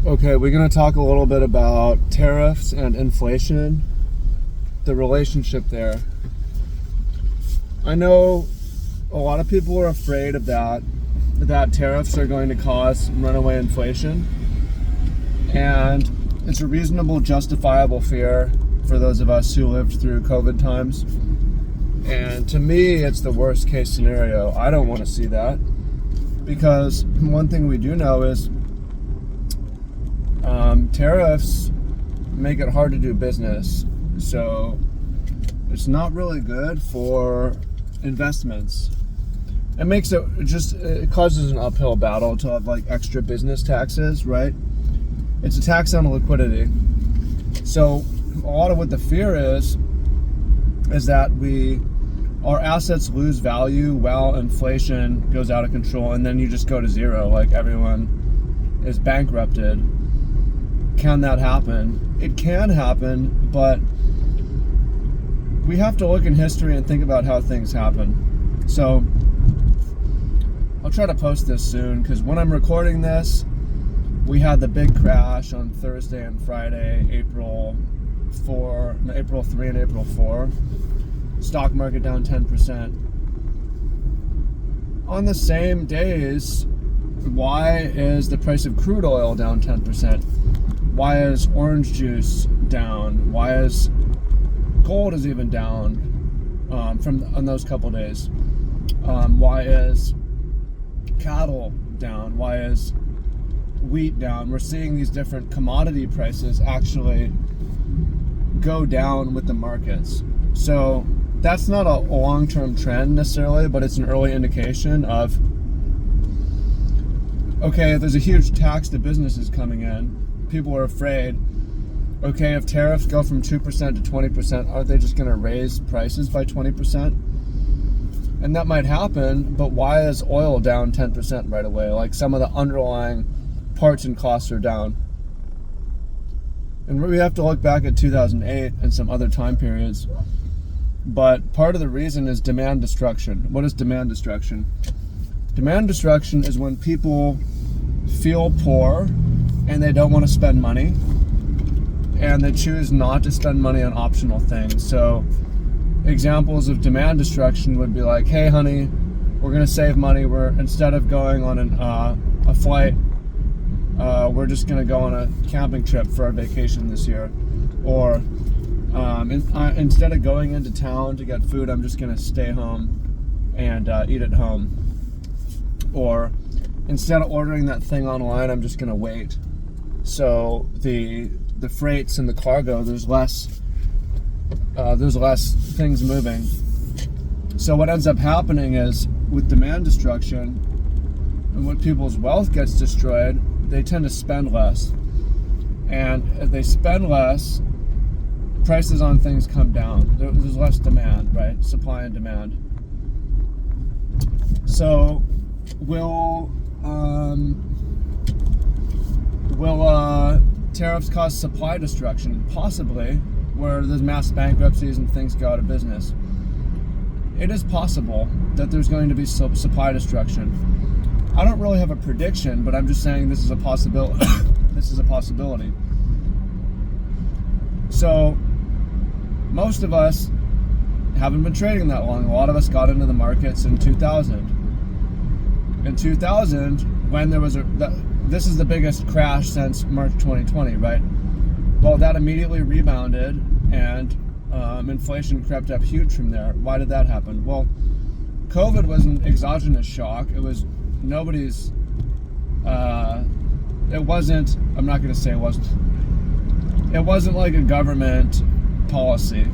Okay, we're going to talk a little bit about tariffs and inflation, the relationship there. I know a lot of people are afraid of that tariffs are going to cause runaway inflation. And it's a reasonable, justifiable fear for those of us who lived through COVID times. And to me, it's the worst case scenario. I don't want to see that, because one thing we do know is tariffs make it hard to do business. So it's not really good for investments. It causes an uphill battle to have like extra business taxes, right? It's a tax on liquidity. So a lot of what the fear is that our assets lose value while inflation goes out of control, and then you just go to zero, like everyone is bankrupted. Can that happen? It can happen, but we have to look in history and think about how things happen. So I'll try to post this soon, because when I'm recording this, we had the big crash on Thursday and Friday, April 3 and April 4. Stock market down 10%. On the same days, why is the price of crude oil down 10%? Why is orange juice down? Why is gold is even down on those couple days? Why is cattle down? Why is wheat down? We're seeing these different commodity prices actually go down with the markets. So that's not a long-term trend necessarily, but it's an early indication of, okay, if there's a huge tax to businesses coming in, people are afraid, okay, if tariffs go from 2% to 20%, aren't they just going to raise prices by 20%? And that might happen, but why is oil down 10% right away? Like, some of the underlying parts and costs are down. And we have to look back at 2008 and some other time periods. But part of the reason is demand destruction. What is demand destruction? Demand destruction is when people feel poor and they don't want to spend money, and they choose not to spend money on optional things. So examples of demand destruction would be like, hey honey, we're going to save money. Instead of going on a flight, we're just going to go on a camping trip for our vacation this year. Or instead of going into town to get food, I'm just going to stay home and eat at home. Or instead of ordering that thing online, I'm just going to wait. So the freights and the cargo, there's less things moving. So what ends up happening is, with demand destruction, and when people's wealth gets destroyed, they tend to spend less. And if they spend less, prices on things come down. There's less demand, right? Supply and demand. So will tariffs cause supply destruction? Possibly, where there's mass bankruptcies and things go out of business. It is possible that there's going to be supply destruction. I don't really have a prediction, but I'm just saying this is a possibility. This is a possibility. So most of us haven't been trading that long. A lot of us got into the markets in 2000. In 2000, when there was this is the biggest crash since March 2020, right? Well, that immediately rebounded, and inflation crept up huge from there. Why did that happen? Well, COVID was an exogenous shock. It was nobody's. It wasn't. I'm not going to say it wasn't. It wasn't like a government policy.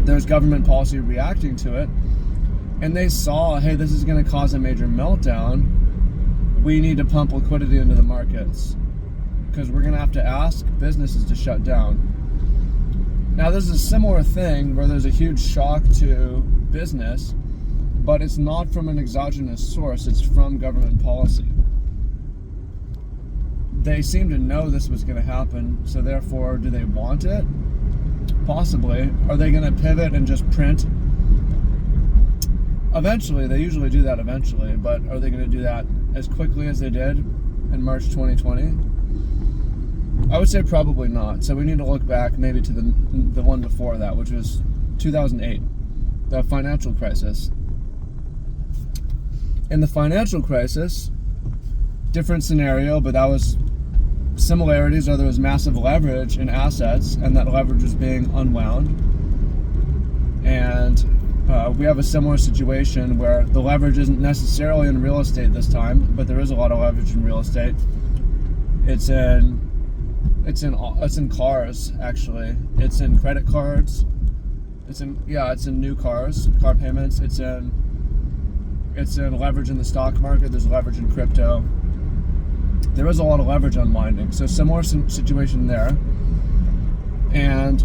There's government policy reacting to it, and they saw, hey, this is going to cause a major meltdown. We need to pump liquidity into the markets, because we're going to have to ask businesses to shut down. Now, this is a similar thing where there's a huge shock to business, but it's not from an exogenous source, it's from government policy. They seem to know this was going to happen, so therefore, do they want it? Possibly. Are they going to pivot and just print? Eventually, they usually do that eventually, but are they going to do that as quickly as they did in March 2020? I would say probably not. So we need to look back maybe to the one before that, which was 2008, the financial crisis. In the financial crisis, different scenario, but that was similarities, or there was massive leverage in assets, and that leverage was being unwound. And we have a similar situation where the leverage isn't necessarily in real estate this time, but there is a lot of leverage in real estate. It's in cars, actually. It's in credit cards. It's in new cars, car payments. It's in leverage in the stock market. There's leverage in crypto. There is a lot of leverage unwinding. So similar situation there. And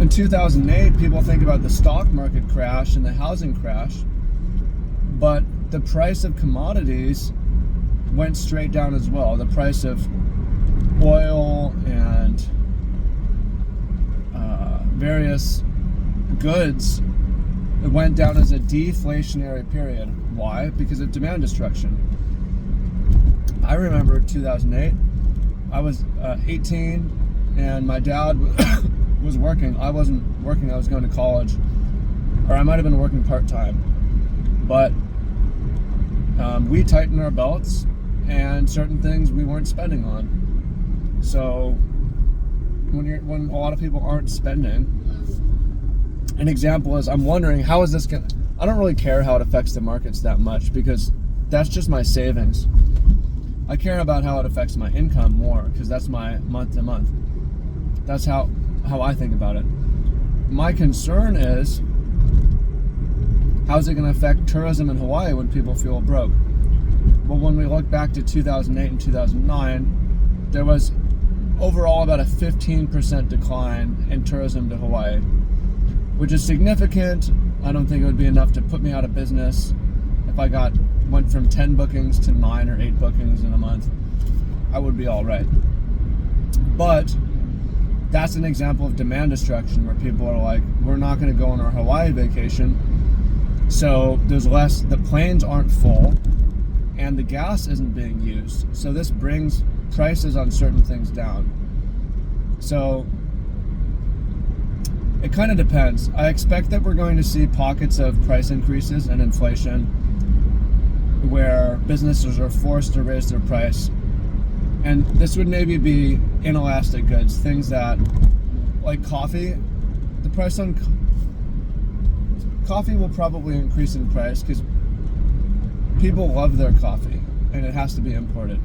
in 2008, people think about the stock market crash and the housing crash, but the price of commodities went straight down as well. The price of oil and various goods went down as a deflationary period. Why? Because of demand destruction. I remember 2008, I was 18 and my dad was working. I wasn't working, I was going to college, or I might have been working part-time, but we tightened our belts and certain things we weren't spending on. So when a lot of people aren't spending, an example is, I'm wondering, how is this going to, I don't really care how it affects the markets that much, because that's just my savings. I care about how it affects my income more, because that's my month to month. That's how I think about it. My concern is, how's it going to affect tourism in Hawaii when people feel broke? Well, when we look back to 2008 and 2009, there was overall about a 15% decline in tourism to Hawaii, which is significant. I don't think it would be enough to put me out of business if I went from 10 bookings to 9 or 8 bookings in a month. I would be all right. But that's an example of demand destruction, where people are like, we're not going to go on our Hawaii vacation, so there's less, the planes aren't full, and the gas isn't being used. So this brings prices on certain things down. So it kind of depends. I expect that we're going to see pockets of price increases and inflation where businesses are forced to raise their price. And this would maybe be inelastic goods, things that, like coffee, the price on coffee will probably increase in price because people love their coffee and it has to be imported.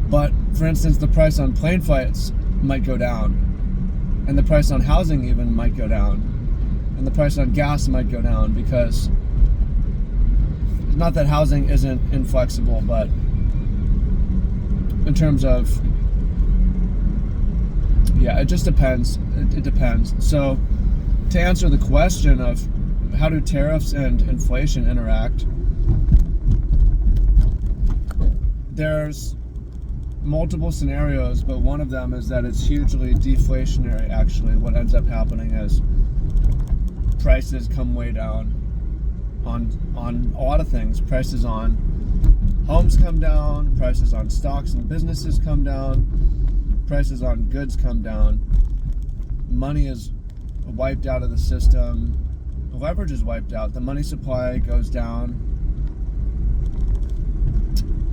But for instance, the price on plane flights might go down, and the price on housing even might go down, and the price on gas might go down, because not that housing isn't inflexible, but in terms of, it just depends. It depends. So to answer the question of how do tariffs and inflation interact, there's multiple scenarios, but one of them is that it's hugely deflationary. Actually, what ends up happening is prices come way down on a lot of things. Prices on homes come down, prices on stocks and businesses come down, prices on goods come down, money is wiped out of the system, leverage is wiped out, the money supply goes down.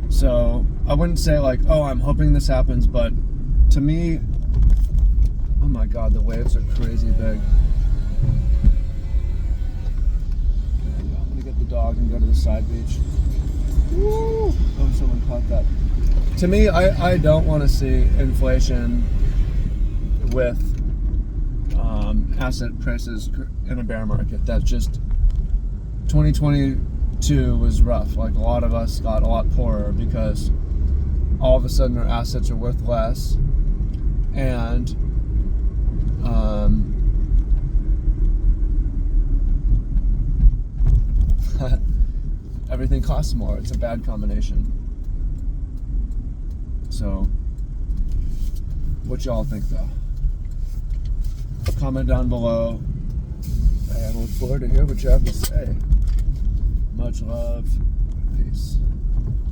So I wouldn't say like, oh, I'm hoping this happens, but to me, oh my God, the waves are crazy big. I'm gonna get the dog and go to the side beach. Woo! Oh, someone caught that. To me, I don't want to see inflation with asset prices in a bear market. That's just 2022 was rough. Like, a lot of us got a lot poorer because all of a sudden our assets are worth less, and everything costs more. It's a bad combination. So, what y'all think though? Comment down below, and I look forward to hear what you have to say. Much love. Peace.